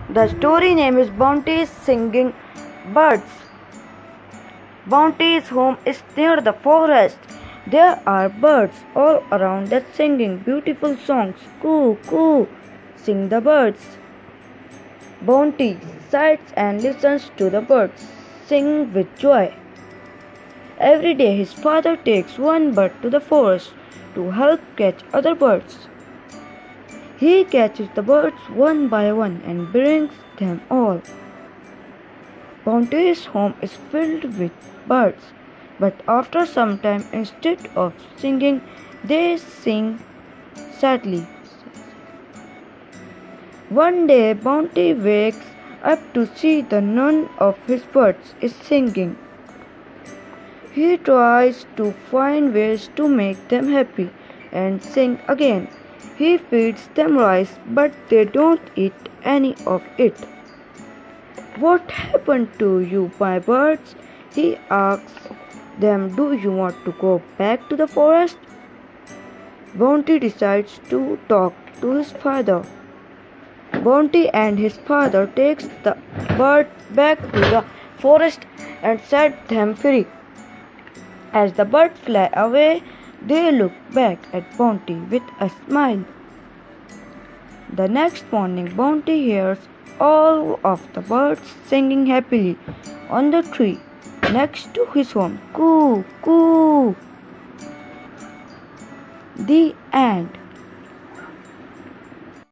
The story name is Bounty's Singing Birds. Bounty's home is near the forest. There are birds all around that singing beautiful songs. Coo, coo, sing the birds. Bounty sits and listens to the birds sing with joy. Every day his father takes one bird to the forest to help catch other birds. He catches the birds one by one and brings them all. Bounty's home is filled with birds, but after some time, instead of singing, they sing sadly. One day, Bounty wakes up to see that none of his birds is singing. He tries to find ways to make them happy and sing again. He feeds them rice, but they don't eat any of it. What happened to you, my birds? He asks them. Do you want to go back to the forest? Bounty decides to talk to his father. Bounty and his father takes the bird back to the forest and set them free. As the birds fly away, they look back at Bounty with a smile. The next morning, Bounty hears all of the birds singing happily on the tree next to his home. Coo, coo. The end.